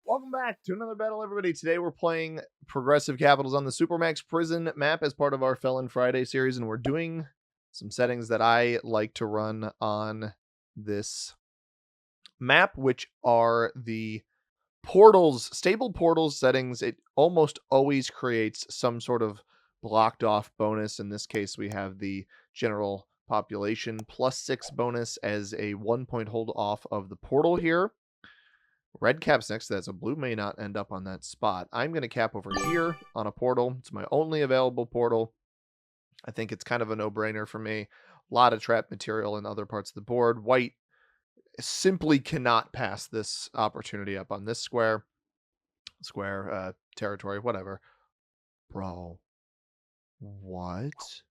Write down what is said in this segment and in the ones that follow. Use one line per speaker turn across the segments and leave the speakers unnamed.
Welcome back to another battle, everybody. Today we're playing Progressive Capitals on the Supermax Prison map as part of our Felon Friday series, and we're doing some settings that I like to run on this map, which are the portals, stable portals settings. It almost always creates some sort of blocked off bonus. In this case, we have the general population +6 bonus as a 1-point hold off of the portal here. Red cap's next to that, so blue may not end up on that spot. I'm going to cap over here on a portal. It's my only available portal. I think it's kind of a no-brainer for me. A lot of trap material in other parts of the board. White simply cannot pass this opportunity up on this square, territory, whatever. Bro, what?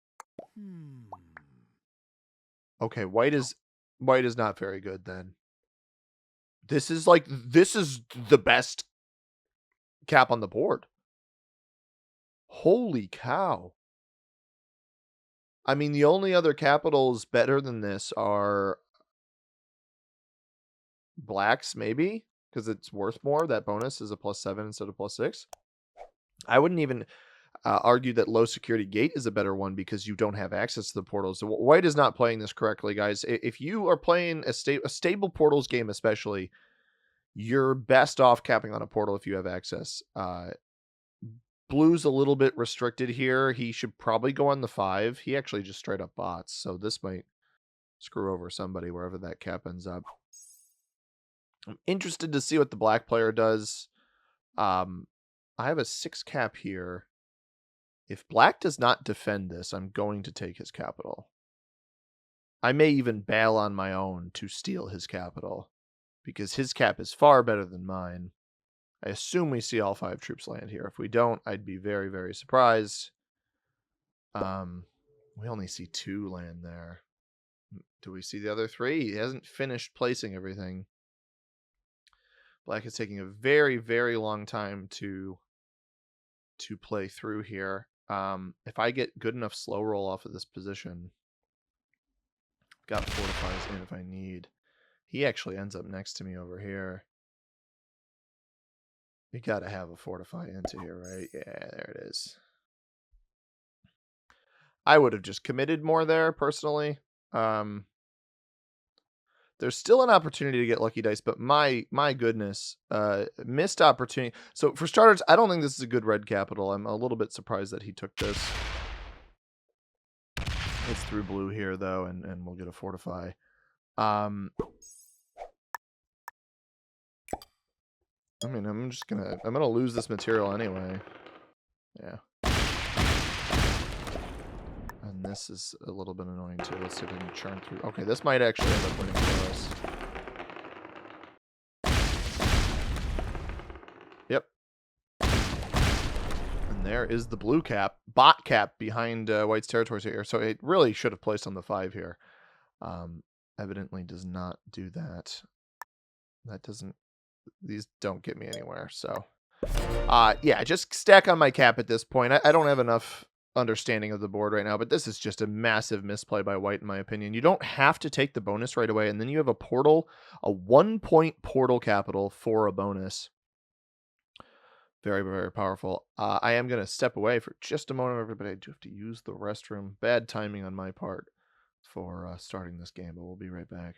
Okay, white is not very good then. This is the best cap on the board. Holy cow. I mean, the only other capitals better than this are blacks, maybe, because it's worth more. That bonus is a +7 instead of +6. I wouldn't even argue that low security gate is a better one because you don't have access to the portals. So white is not playing this correctly, guys. If you are playing a stable portals game, especially, you're best off capping on a portal if you have access. Blue's a little bit restricted here. He should probably go on the 5. He actually just straight up bots, so this might screw over somebody wherever that cap ends up. I'm interested to see what the black player does. I have a 6 cap here. If black does not defend this, I'm going to take his capital. I may even bail on my own to steal his capital, because his cap is far better than mine. I assume we see all 5 troops land here. If we don't, I'd be very, very surprised. We only see 2 land there. Do we see the other 3? He hasn't finished placing everything. Black is taking a very, very long time to play through here. If I get good enough slow roll off of this position, got fortifies in if I need. He actually ends up next to me over here. You gotta have a fortify into here, right? Yeah, there it is. I would have just committed more there, personally. There's still an opportunity to get lucky dice, but my goodness, missed opportunity. So for starters, I don't think this is a good red capital. I'm a little bit surprised that he took this. It's through blue here, though, and we'll get a fortify. I mean, I'm gonna lose this material anyway. Yeah. And this is a little bit annoying too. Let's see if we can churn through. Okay, this might actually end up winning for us. Yep. And there is the blue cap, bot cap behind white's territories here. So it really should have placed on the 5 here. Evidently does not do that. That doesn't. These don't get me anywhere. So, yeah, just stack on my cap at this point. I don't have enough understanding of the board right now, but this is just a massive misplay by white, in my opinion. You don't have to take the bonus right away, and then you have a portal, a 1-point portal capital for a bonus. Very, very powerful. I am going to step away for just a moment, everybody. I do have to use the restroom. Bad timing on my part for starting this game, but we'll be right back.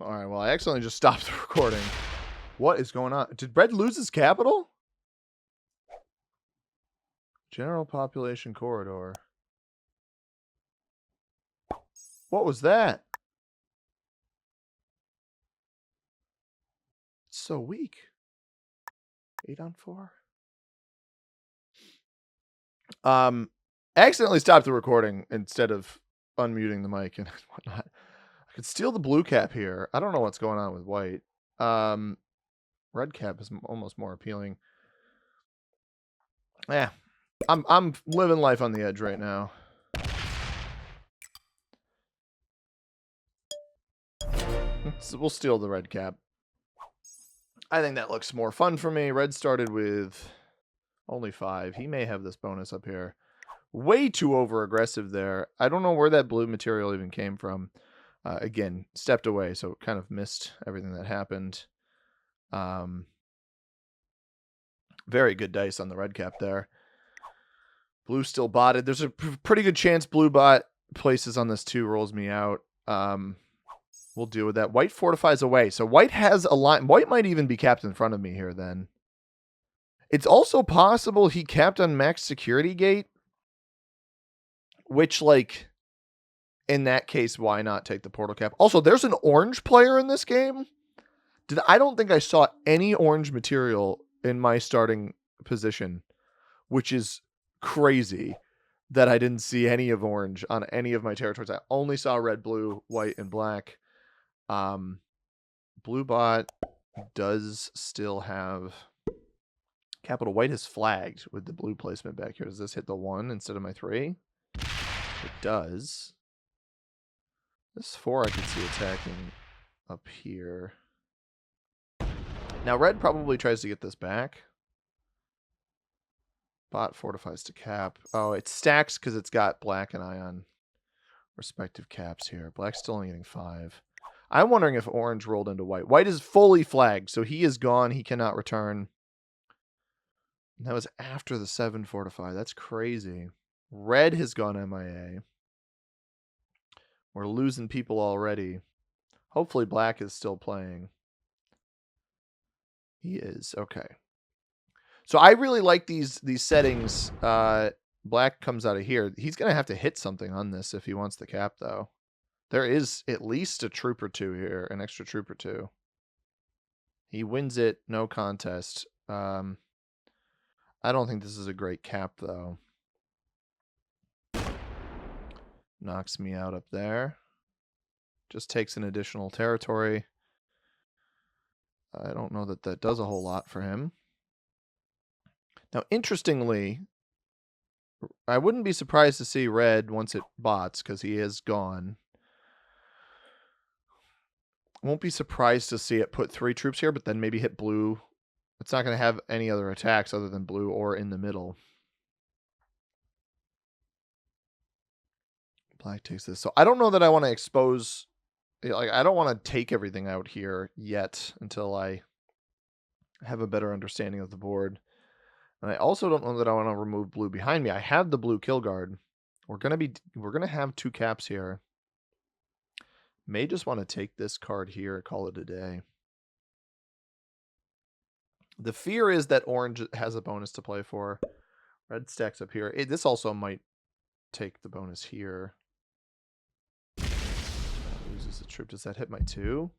All right, well, I accidentally just stopped the recording. What is going on? Did Red lose his capital? General population corridor. What was that? It's so weak. 8-on-4. Accidentally stopped the recording instead of unmuting the mic and whatnot. I could steal the blue cap here. I don't know what's going on with white. Red cap is almost more appealing. Yeah, I'm living life on the edge right now. So we'll steal the red cap. I think that looks more fun for me. Red started with only 5. He may have this bonus up here. Way too over-aggressive there. I don't know where that blue material even came from. Again, stepped away, so kind of missed everything that happened. Very good dice on the red cap there. Blue still botted. There's a pretty good chance blue bot places on this 2 rolls me out. We'll deal with that. White fortifies away. So white has a line. White might even be capped in front of me here then. It's also possible he capped on max security gate. Which, like, in that case, why not take the portal cap? Also, there's an orange player in this game. I don't think I saw any orange material in my starting position, which is crazy that I didn't see any of orange on any of my territories. I only saw red, blue, white, and black. Blue bot does still have capital. White is flagged with the blue placement back here. Does this hit the 1 instead of my 3? It does. This 4 I could see attacking up here. Now red probably tries to get this back. Bot fortifies to cap. Oh, it stacks because it's got black and ion respective caps here. Black's still only getting 5. I'm wondering if orange rolled into white. White is fully flagged, so he is gone. He cannot return. And that was after the 7 fortify. That's crazy. Red has gone MIA. We're losing people already. Hopefully black is still playing. He is. Okay. So I really like these settings. Black comes out of here. He's going to have to hit something on this if he wants the cap, though. There is at least a troop or 2 here, an extra troop or 2. He wins it, no contest. I don't think this is a great cap, though. Knocks me out up there. Just takes an additional territory. I don't know that that does a whole lot for him. Now, interestingly, I wouldn't be surprised to see red once it bots, because he is gone. Won't be surprised to see it put 3 troops here, but then maybe hit blue. It's not going to have any other attacks other than blue or in the middle. Black takes this. So I don't know that I want to expose... Like, I don't want to take everything out here yet until I have a better understanding of the board. And I also don't know that I want to remove blue behind me. I have the blue kill guard. We're gonna have 2 caps here. May just want to take this card here, call it a day. The fear is that orange has a bonus to play for. Red stacks up here. This also might take the bonus here. Loses a troop. Does that hit my 2?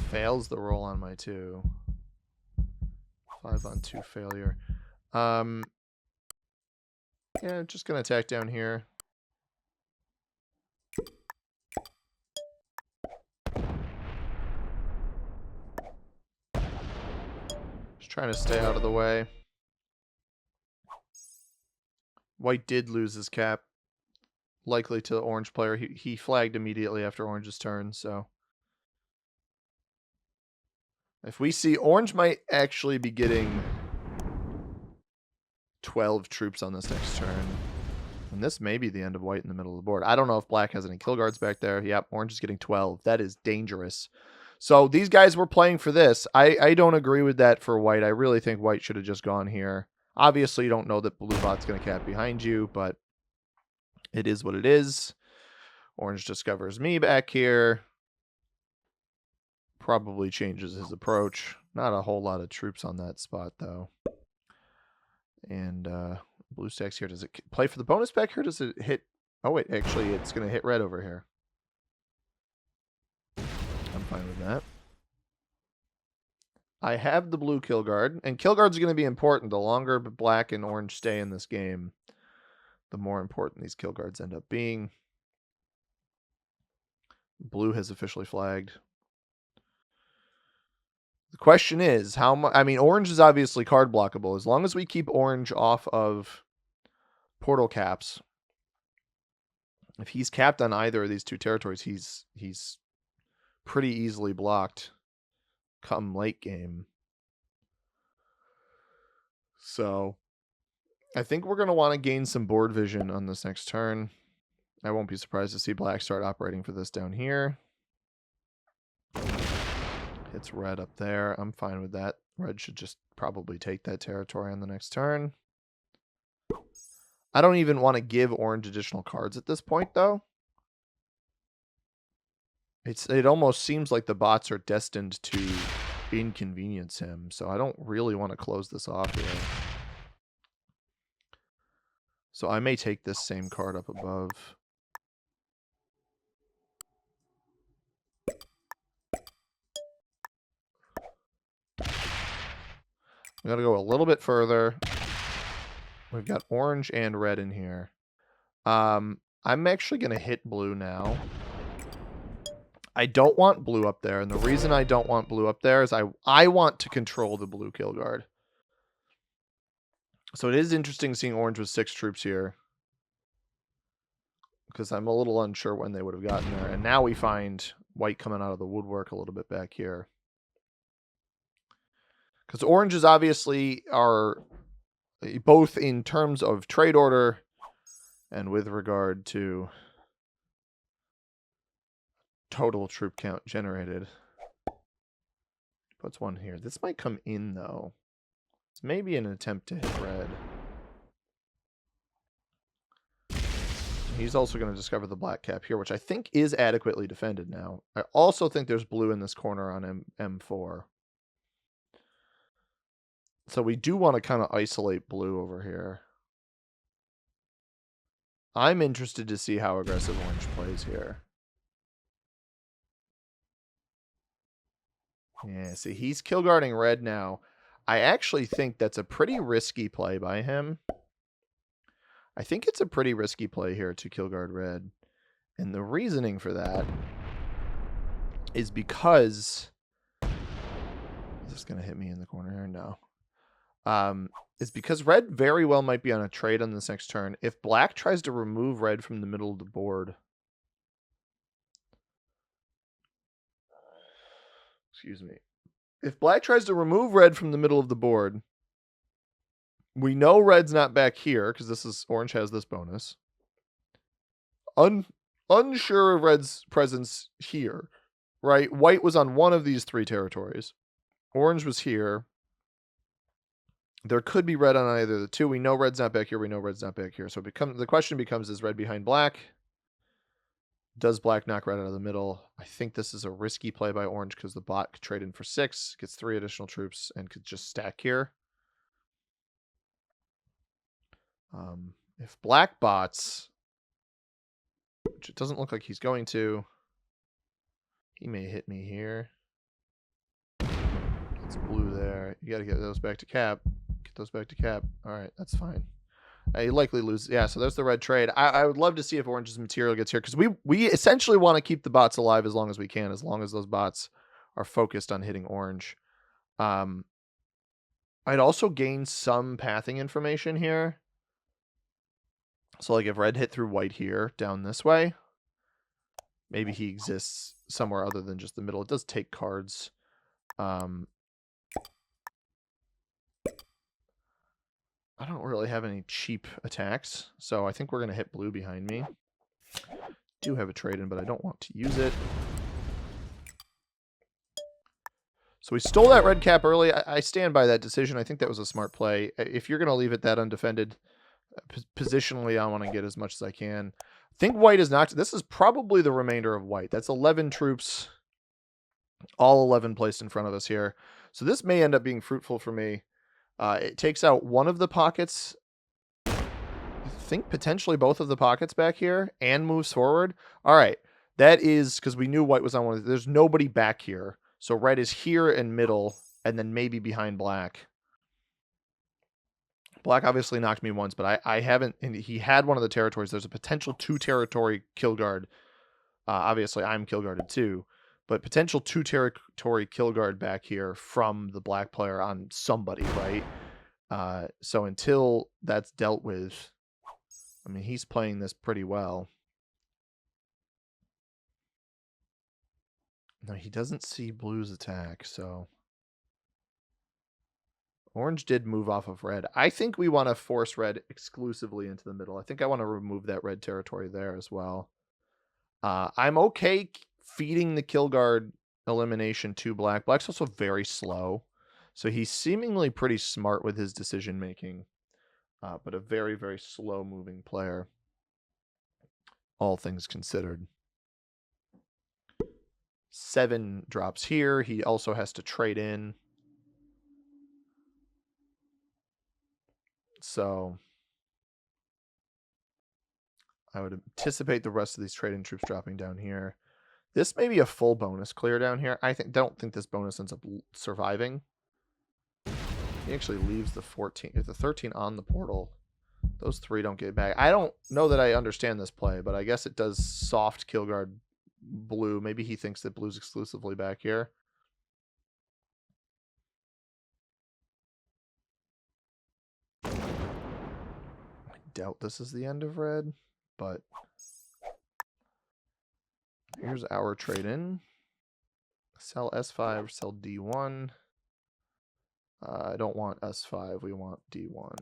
Fails the roll on my 2. 5-on-2 failure. Yeah, just gonna attack down here. Just trying to stay out of the way. White did lose his cap. Likely to the orange player. He flagged immediately after orange's turn, so... If we see... Orange might actually be getting 12 troops on this next turn. And this may be the end of white in the middle of the board. I don't know if black has any kill guards back there. Yep, orange is getting 12. That is dangerous. So these guys were playing for this. I don't agree with that for white. I really think white should have just gone here. Obviously, you don't know that blue bot's going to cap behind you, but it is what it is. Orange discovers me back here. probably changes his approach. Not a whole lot of troops on that spot, though. And blue stacks here. Does it play for the bonus back here? Does it hit? Oh, wait. Actually, it's going to hit red over here. I'm fine with that. I have the blue kill guard. And kill guards are going to be important. The longer black and orange stay in this game, the more important these kill guards end up being. Blue has officially flagged. The question is, how much... I mean, orange is obviously card blockable. As long as we keep orange off of portal caps, if he's capped on either of these two territories, he's pretty easily blocked come late game. So I think we're going to want to gain some board vision on this next turn. I won't be surprised to see black start operating for this down here. Hits red up there. I'm fine with that. Red should just probably take that territory on the next turn. I don't even want to give orange additional cards at this point, though. It almost seems like the bots are destined to inconvenience him, so I don't really want to close this off here. So I may take this same card up above. We gotta go a little bit further. We've got orange and red in here. I'm actually gonna hit blue now. I don't want blue up there, and the reason I don't want blue up there is I want to control the blue kill guard. So it is interesting seeing orange with 6 troops here, because I'm a little unsure when they would have gotten there. And now we find white coming out of the woodwork a little bit back here. Because oranges obviously are, both in terms of trade order and with regard to total troop count generated. Puts one here. This might come in, though. It's maybe an attempt to hit red. He's also going to discover the black cap here, which I think is adequately defended now. I also think there's blue in this corner on M4. So we do want to kind of isolate blue over here. I'm interested to see how aggressive orange plays here. Yeah, see, he's kill guarding red now. I actually think that's a pretty risky play by him. I think it's a pretty risky play here to kill guard red. And the reasoning for that is because... Is this going to hit me in the corner here? No. Is because red very well might be on a trade on this next turn. If black tries to remove red from the middle of the board... Excuse me. If black tries to remove red from the middle of the board, we know red's not back here because this is orange has this bonus. Unsure of red's presence here, right? White was on one of these 3 territories. Orange was here. There could be red on either of the 2. We know red's not back here. We know red's not back here. So the question becomes, is red behind black? Does black knock red out of the middle? I think this is a risky play by orange because the bot could trade in for 6, gets 3 additional troops, and could just stack here. If black bots, which it doesn't look like he's going to, he may hit me here. It's blue there. You got to get those back to cap. Get those back to cap. All right, that's fine. You likely lose. Yeah, so there's the red trade. I would love to see if orange's material gets here, because we essentially want to keep the bots alive as long as we can, as long as those bots are focused on hitting orange. I'd also gain some pathing information here. So like if red hit through white here, down this way, maybe he exists somewhere other than just the middle. It does take cards. I don't really have any cheap attacks, so I think we're going to hit blue behind me. Do have a trade-in, but I don't want to use it. So we stole that red cap early. I stand by that decision. I think that was a smart play. If you're going to leave it that undefended, positionally, I want to get as much as I can. I think white is not... This is probably the remainder of white. That's 11 troops. All 11 placed in front of us here. So this may end up being fruitful for me. It takes out one of the pockets. I think potentially both of the pockets back here and moves forward. All right. That is because we knew white was on one of the, there's nobody back here. So red is here in middle and then maybe behind black. Black obviously knocked me once, but I haven't, and he had one of the territories. There's a potential 2 territory kill guard. Obviously I'm kill guarded too, but potential 2 territory kill guard back here from the black player on somebody, right? So until that's dealt with, I mean, he's playing this pretty well. No, he doesn't see blue's attack, so orange did move off of red. I think we want to force red exclusively into the middle. I think I want to remove that red territory there as well. I'm okay feeding the kill guard elimination to black. Black's also very slow, so he's seemingly pretty smart with his decision making, but a very, very slow moving player, all things considered. 7 drops here. He also has to trade in. So I would anticipate the rest of these trade-in troops dropping down here. This may be a full bonus clear down here. Don't think this bonus ends up surviving. He actually leaves the 14, the 13 on the portal. Those 3 don't get back. I don't know that I understand this play, but I guess it does soft kill guard blue. Maybe he thinks that blue's exclusively back here. I doubt this is the end of red, but here's our trade-in. Sell S5, sell D1. I don't want S5, we want D1.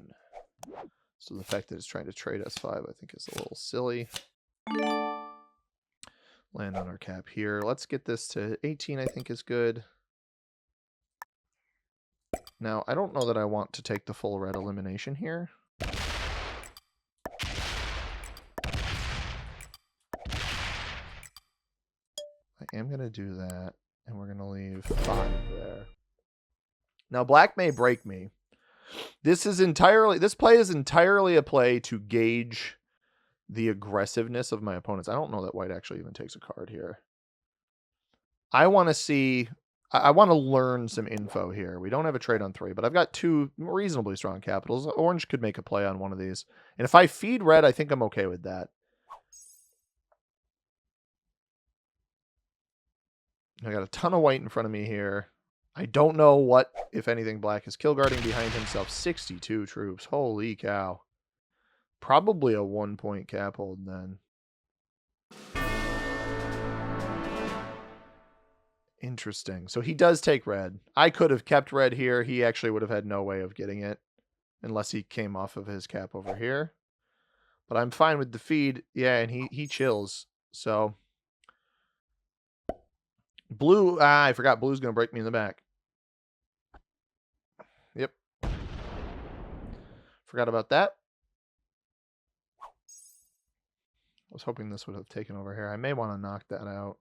So the fact that it's trying to trade S5 I think is a little silly. Land on our cap here. Let's get this to 18, I think is good. Now, I don't know that I want to take the full red elimination here. I am going to do that, and we're going to leave 5 there. Now, black may break me. This play is entirely a play to gauge the aggressiveness of my opponents. I don't know that white actually even takes a card here. I want to see, I want to learn some info here. We don't have a trade on 3, but I've got 2 reasonably strong capitals. Orange could make a play on one of these. And if I feed red, I think I'm okay with that. I got a ton of white in front of me here. I don't know what, if anything, black is kill guarding behind himself. 62 troops. Holy cow. Probably a 1-point cap hold then. Interesting. So he does take red. I could have kept red here. He actually would have had no way of getting it unless he came off of his cap over here. But I'm fine with the feed. Yeah, and he chills. So blue, I forgot blue's going to break me in the back. Yep. Forgot about that. I was hoping this would have taken over here. I may want to knock that out.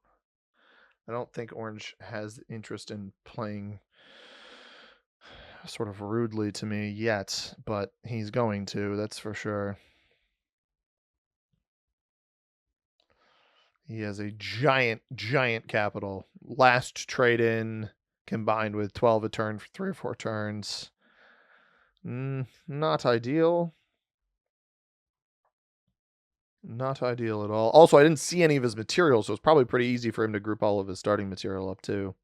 I don't think orange has interest in playing sort of rudely to me yet, but he's going to, that's for sure. He has a giant, giant capital. Last trade in combined with 12 a turn for 3 or 4 turns. Not ideal. Not ideal at all. Also, I didn't see any of his materials, so it's probably pretty easy for him to group all of his starting material up too.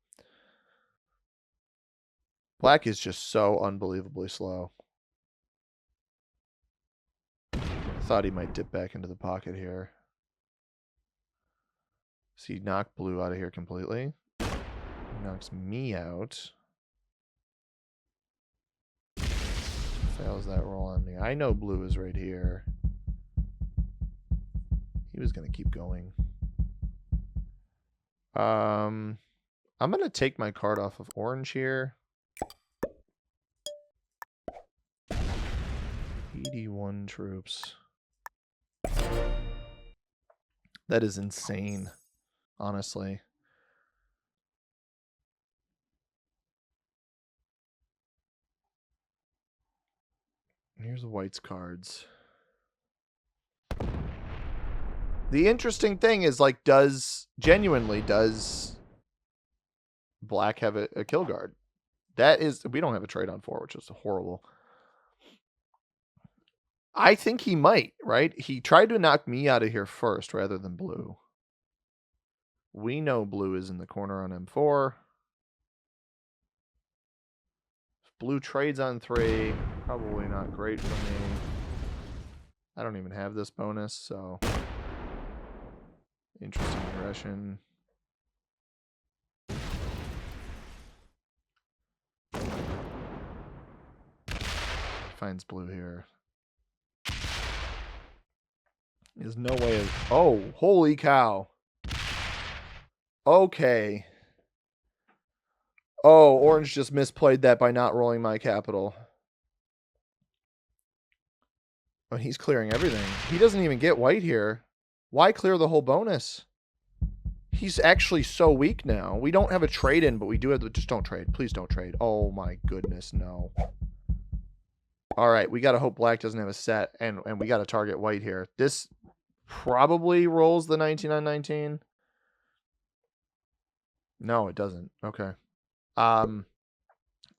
Black is just so unbelievably slow. Thought he might dip back into the pocket here. So he knocked blue out of here completely. He knocks me out. Fails that roll on me. I know blue is right here. He was going to keep going. I'm going to take my card off of orange here. 81 troops. That is insane, honestly. Here's the white's cards. The interesting thing is, like, does black have a kill guard? We don't have a trade on 4, which is horrible. I think he might, right? He tried to knock me out of here first rather than blue. We know blue is in the corner on M4. If blue trades on 3, probably not great for me. I don't even have this bonus, so interesting aggression. Finds blue here. There's no way of... Oh, holy cow. Okay. Oh, orange just misplayed that by not rolling my capital. Oh, he's clearing everything. He doesn't even get white here. Why clear the whole bonus? He's actually so weak now. We don't have a trade in, but we do have the... Just don't trade. Please don't trade. Oh my goodness, no. All right, we got to hope black doesn't have a set, and we got to target white here. This probably rolls the 19 on 19. No, it doesn't. Okay.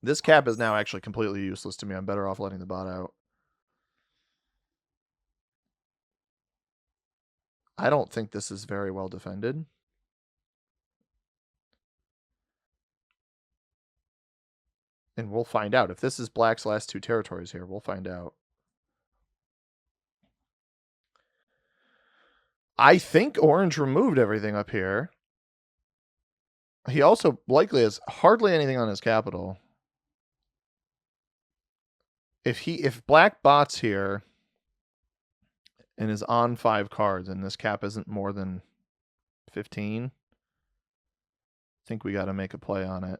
This cap is now actually completely useless to me. I'm better off letting the bot out. I don't think this is very well defended. And we'll find out. If this is black's last 2 territories here, we'll find out. I think orange removed everything up here. He also likely has hardly anything on his capital. If black bots here and is on 5 cards and this cap isn't more than 15, I think we got to make a play on it.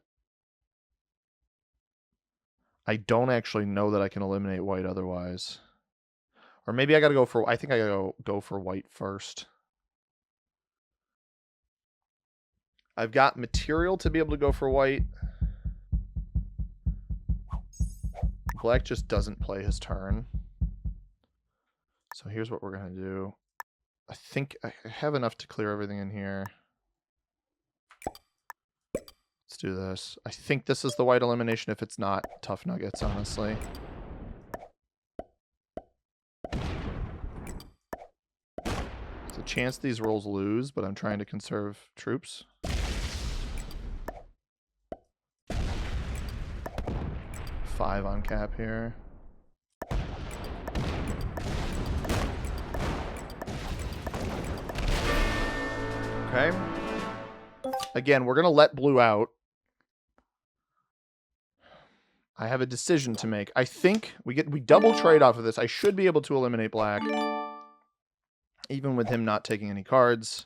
I don't actually know that I can eliminate white otherwise. Or maybe I got to go for... I think I got to go for white first. I've got material to be able to go for white. Black just doesn't play his turn. So here's what we're going to do. I think I have enough to clear everything in here. Let's do this. I think this is the white elimination. If it's not, tough nuggets, honestly. There's a chance these rolls lose, but I'm trying to conserve troops. Five on cap here. Okay. Again, we're going to let blue out. I have a decision to make. I think we double trade off of this. I should be able to eliminate black. Even with him not taking any cards.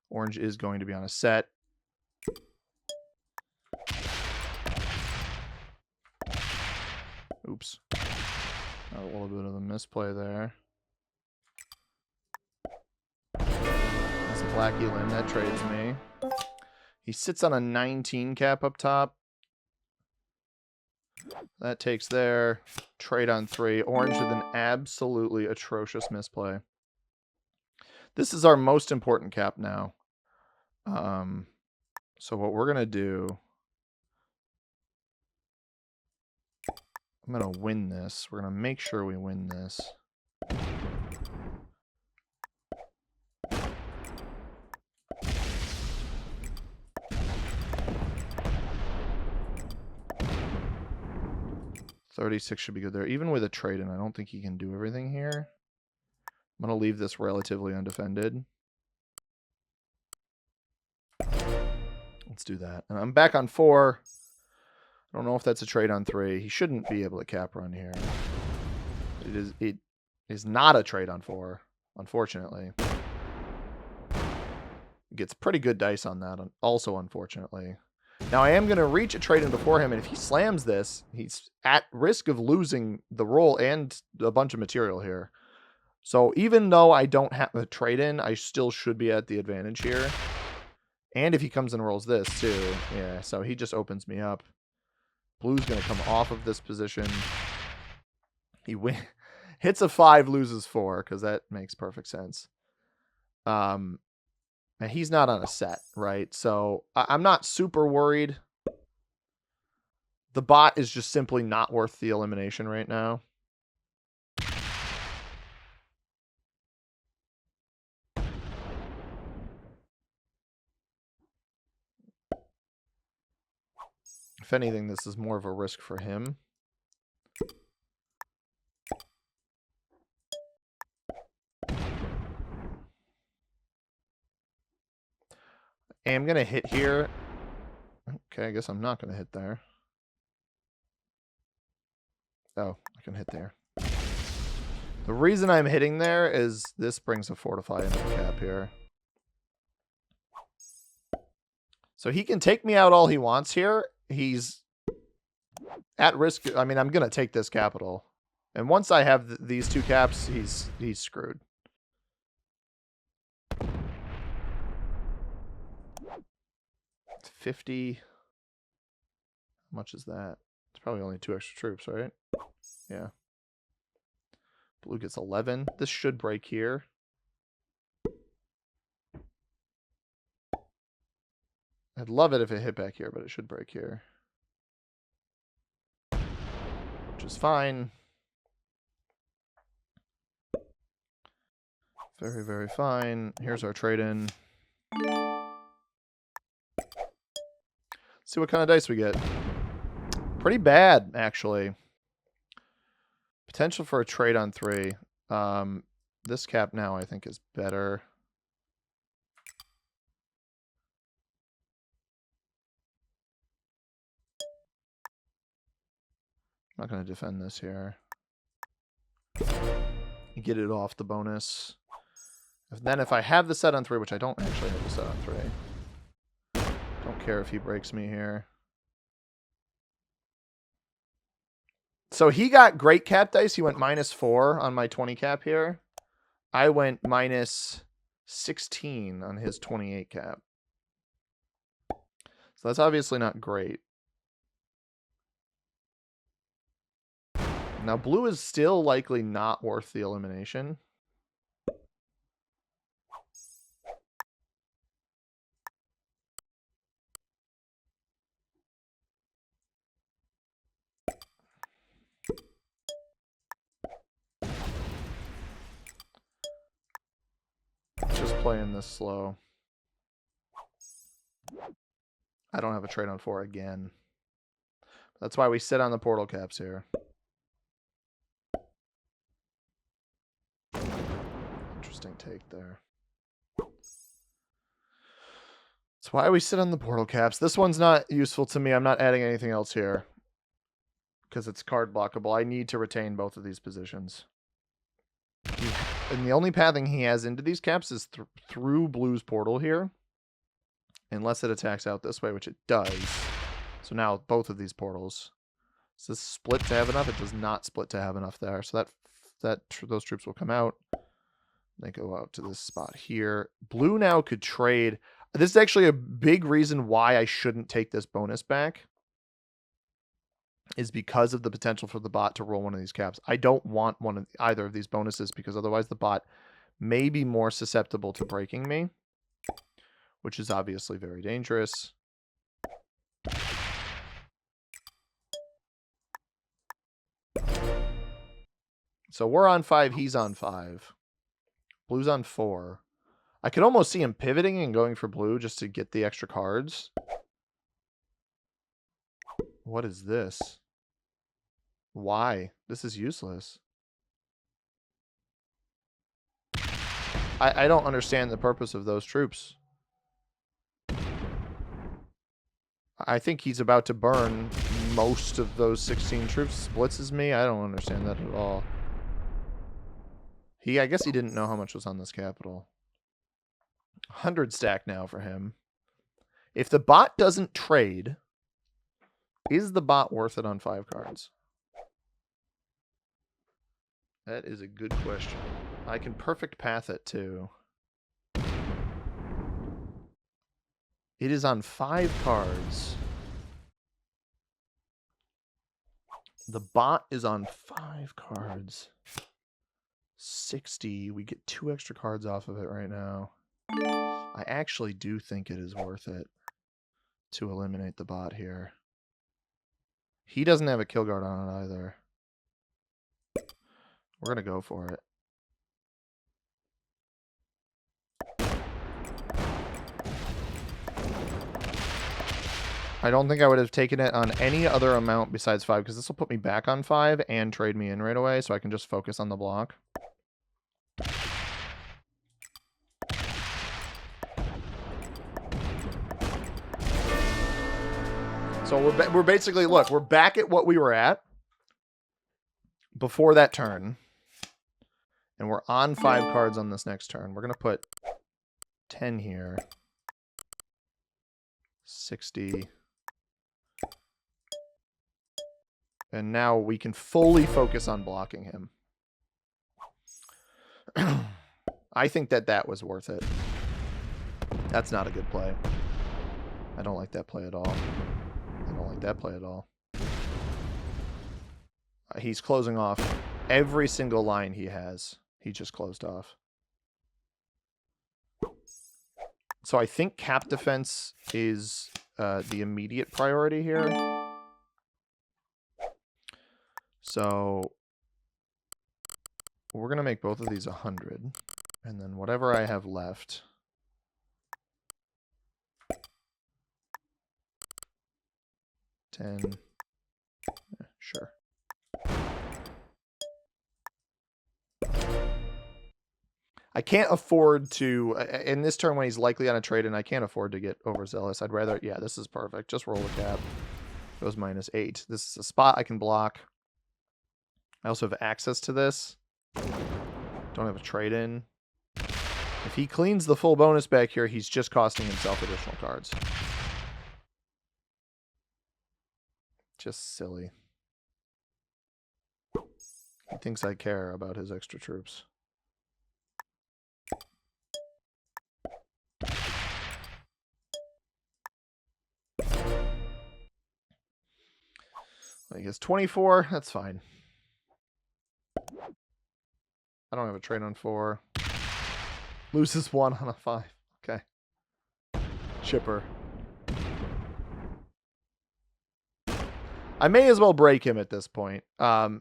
Orange is going to be on a set. Oops. A little bit of a misplay there. That's a black elim. That trades me. He sits on a 19 cap up top. That takes there. Trade on 3. Orange with an absolutely atrocious misplay. This is our most important cap now. So what we're going to do... I'm going to win this. We're going to make sure we win this. $36 should be good there. Even with a trade-in, I don't think he can do everything here. I'm going to leave this relatively undefended. Let's do that. And I'm back on 4. I don't know if that's a trade on 3. He shouldn't be able to cap run here. It is not a trade on 4, unfortunately. Gets pretty good dice on that, also unfortunately. Now I am going to reach a trade in before him, and if he slams this, he's at risk of losing the roll and a bunch of material here. So even though I don't have a trade in, I still should be at the advantage here. And if he comes and rolls this too, yeah, so he just opens me up. Blue's going to come off of this position. He hits a 5, loses 4, because that makes perfect sense. And he's not on a set, right? So I'm not super worried. The bot is just simply not worth the elimination right now. If anything, this is more of a risk for him. I am going to hit here. Okay, I guess I'm not going to hit there. Oh, I can hit there. The reason I'm hitting there is this brings a fortify into the cap here. So he can take me out all he wants here. He's at risk. I mean, I'm going to take this capital. And once I have these 2 caps, he's screwed. It's 50. How much is that? It's probably only 2 extra troops, right? Yeah. Blue gets 11. This should break here. I'd love it if it hit back here, but it should break here. Which is fine. Very, very fine. Here's our trade-in. See what kind of dice we get. Pretty bad, actually. Potential for a trade on 3. This cap now, I think, is better. I'm not going to defend this here. Get it off the bonus. Then if I have the set on 3, which I don't actually have the set on 3. Don't care if he breaks me here. So he got great cap dice. He went -4 on my 20 cap here. I went -16 on his 28 cap. So that's obviously not great. Now blue is still likely not worth the elimination. Just playing this slow. I don't have a trade on 4 again. That's why we sit on the portal caps here. Interesting take there. That's why we sit on the portal caps. This one's not useful to me. I'm not adding anything else here because it's card blockable. I need to retain both of these positions. And the only pathing he has into these caps is through blue's portal here. Unless it attacks out this way, which it does. So now both of these portals. Does this split to have enough? It does not split to have enough there. So those troops will come out. They go out to this spot here. Blue now could trade. This is actually a big reason why I shouldn't take this bonus back. Is because of the potential for the bot to roll one of these caps. I don't want either of these bonuses because otherwise the bot may be more susceptible to breaking me, which is obviously very dangerous. So we're on 5, he's on 5. Blue's on 4. I could almost see him pivoting and going for blue just to get the extra cards. What is this? Why? This is useless. I don't understand the purpose of those troops. I think he's about to burn most of those 16 troops. Blitzes me. I don't understand that at all. I guess he didn't know how much was on this capital. 100 stack now for him. If the bot doesn't trade, is the bot worth it on 5 cards? That is a good question. I can perfect path it too. It is on 5 cards. The bot is on 5 cards. 60. We get 2 extra cards off of it right now. I actually do think it is worth it to eliminate the bot here. He doesn't have a kill guard on it either. We're going to go for it. I don't think I would have taken it on any other amount besides 5, because this will put me back on 5 and trade me in right away, so I can just focus on the block. So we're basically, look, we're back at what we were at before that turn. And we're on 5 cards on this next turn. We're going to put 10 here. 60. And now we can fully focus on blocking him. I think that was worth it. That's not a good play. I don't like that play at all. I don't like that play at all. He's closing off every single line he has. He just closed off. So I think cap defense is the immediate priority here. So we're going to make both of these 100. And then whatever I have left. Sure. I can't afford to, in this turn when he's likely on a trade, and I can't afford to get overzealous. I'd rather, yeah, this is perfect. Just roll the cap. Goes -8. This is a spot I can block. I also have access to this. Don't have a trade in. If he cleans the full bonus back here, he's just costing himself additional cards. Just silly. He thinks I care about his extra troops. I guess 24, that's fine. I don't have a trade on 4. Loses 1 on a 5. Okay. Chipper. I may as well break him at this point.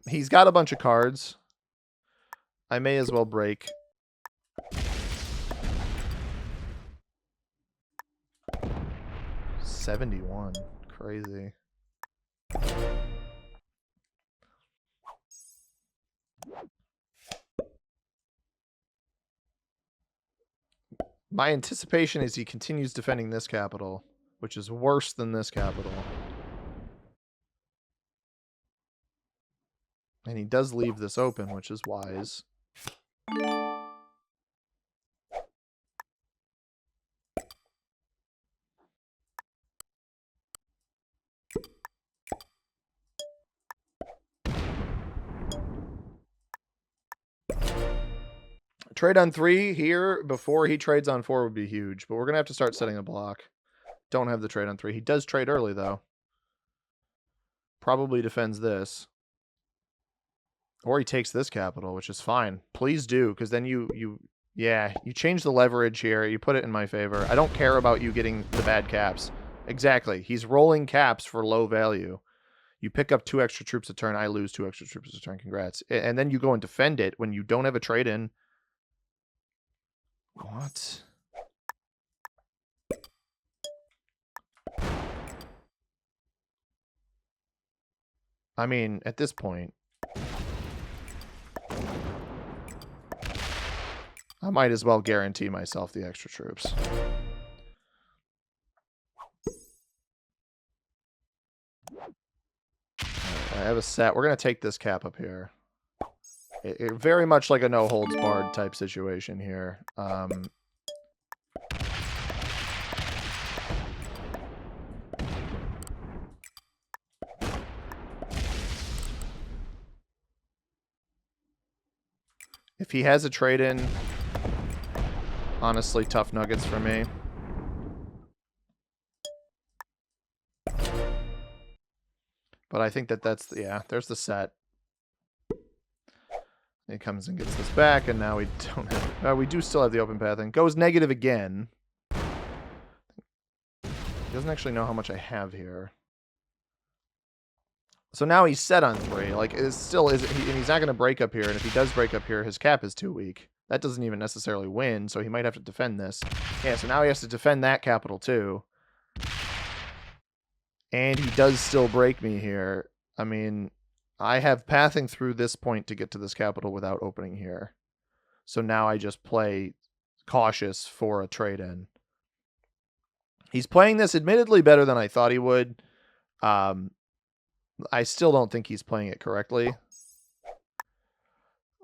He's got a bunch of cards. I may as well break. $71. Crazy. My anticipation is he continues defending this capital, which is worse than this capital. And he does leave this open, which is wise. Trade on 3 here before he trades on 4 would be huge, but we're going to have to start setting a block. Don't have the trade on 3. He does trade early, though. Probably defends this. Or he takes this capital, which is fine. Please do, because then you change the leverage here. You put it in my favor. I don't care about you getting the bad caps. Exactly. He's rolling caps for low value. You pick up 2 extra troops a turn. I lose 2 extra troops a turn. Congrats. And then you go and defend it when you don't have a trade-in. What? I mean, at this point, I might as well guarantee myself the extra troops. I have a set. We're going to take this cap up here. It very much like a no holds barred type situation here. If he has a trade-in, honestly, tough nuggets for me. But I think that's, yeah, there's the set. He comes and gets this back, and now we don't have... we do still have the open path, and goes negative again. He doesn't actually know how much I have here. So now he's set on 3. Like, it still is... and he's not going to break up here, and if he does break up here, his cap is too weak. That doesn't even necessarily win, so he might have to defend this. Yeah, so now he has to defend that capital, too. And he does still break me here. I mean... I have pathing through this point to get to this capital without opening here. So now I just play cautious for a trade-in. He's playing this admittedly better than I thought he would. I still don't think he's playing it correctly.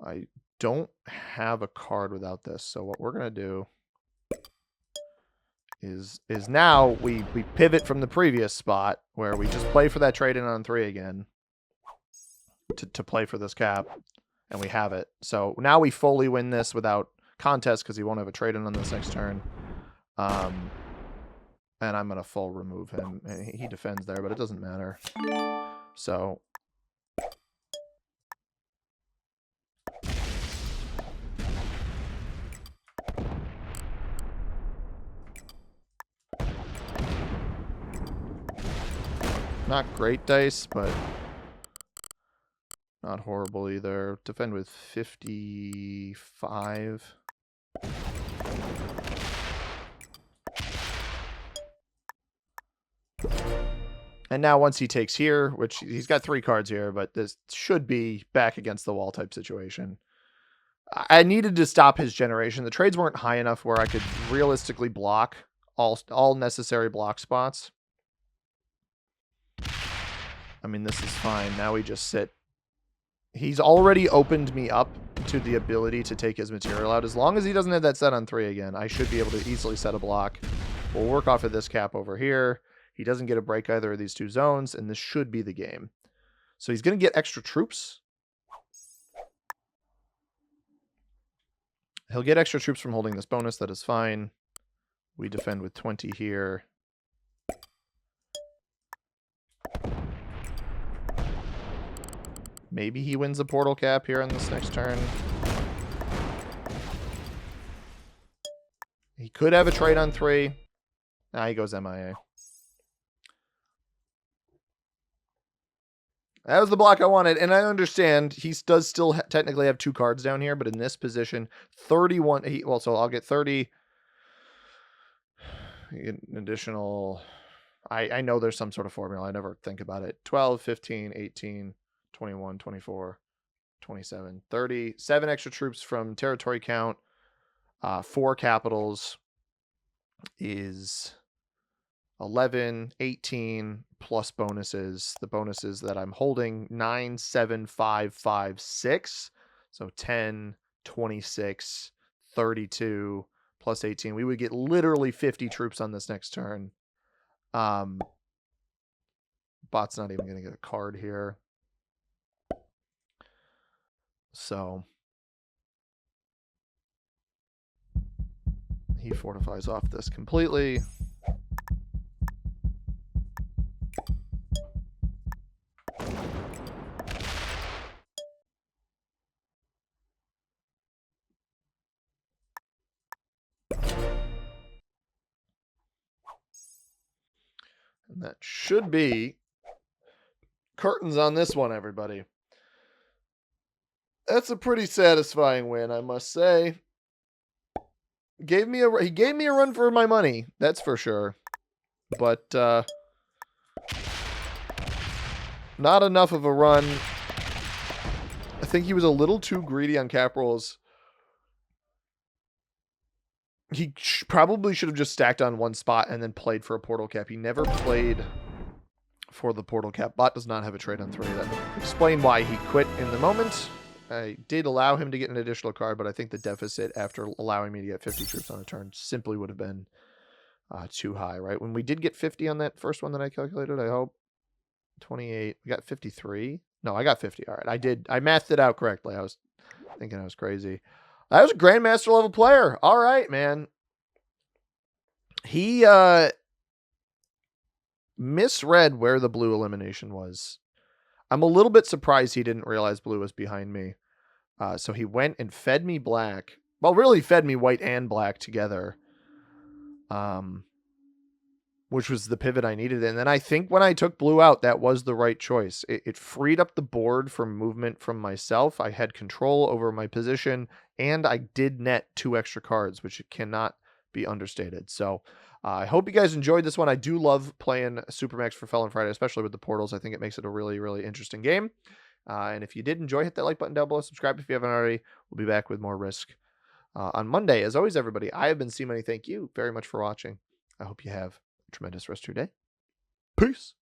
I don't have a card without this. So what we're going to do is now we pivot from the previous spot where we just play for that trade-in on 3 again. To play for this cap, and we have it. So now we fully win this without contest because he won't have a trade-in on this next turn. And I'm going to full remove him. He defends there, but it doesn't matter. So... not great dice, but... not horrible either. Defend with 55. And now once he takes here, which he's got 3 cards here, but this should be back against the wall type situation. I needed to stop his generation. The trades weren't high enough where I could realistically block all necessary block spots. I mean, this is fine. Now we just sit. He's already opened me up to the ability to take his material out. As long as he doesn't have that set on 3 again, I should be able to easily set a block. We'll work off of this cap over here. He doesn't get a break either of these 2 zones, and this should be the game. So he's going to get extra troops. He'll get extra troops from holding this bonus. That is fine. We defend with 20 here. Maybe he wins a portal cap here on this next turn. He could have a trade on 3. Nah, he goes MIA. That was the block I wanted, and I understand he does still technically have 2 cards down here, but in this position, 31... well, so I'll get 30. An additional... I know there's some sort of formula. I never think about it. 12, 15, 18... 21, 24, 27, 30. 7 extra troops from territory count. 4 capitals is 11, 18 plus bonuses. The bonuses that I'm holding 9, 7, 5, 5, 6. So 10, 26, 32 plus 18. We would get literally 50 troops on this next turn. Bot's not even going to get a card here. So he fortifies off this completely. And that should be curtains on this one, everybody. That's a pretty satisfying win, I must say. He gave me a run for my money, that's for sure. But not enough of a run. I think he was a little too greedy on cap rolls. He probably should have just stacked on 1 spot and then played for a portal cap. He never played for the portal cap. Bot does not have a trade on 3. That explain why he quit in the moment. I did allow him to get an additional card, but I think the deficit after allowing me to get 50 troops on a turn simply would have been too high, right? When we did get 50 on that first one that I calculated, I hope. 28. We got 53. No, I got 50. All right. I mathed it out correctly. I was thinking I was crazy. I was a Grandmaster level player. All right, man. He misread where the blue elimination was. I'm a little bit surprised he didn't realize blue was behind me. So he went and fed me black. Well, really fed me white and black together. Which was the pivot I needed. And then I think when I took blue out, that was the right choice. It freed up the board from movement from myself. I had control over my position, and I did net 2 extra cards, which cannot be understated. So I hope you guys enjoyed this one. I do love playing Supermax for Felon Friday, especially with the portals. I think it makes it a really, really interesting game. And if you did enjoy, hit that like button down below. Subscribe if you haven't already. We'll be back with more Risk on Monday. As always, everybody, I have been C Money. Thank you very much for watching. I hope you have a tremendous rest of your day. Peace.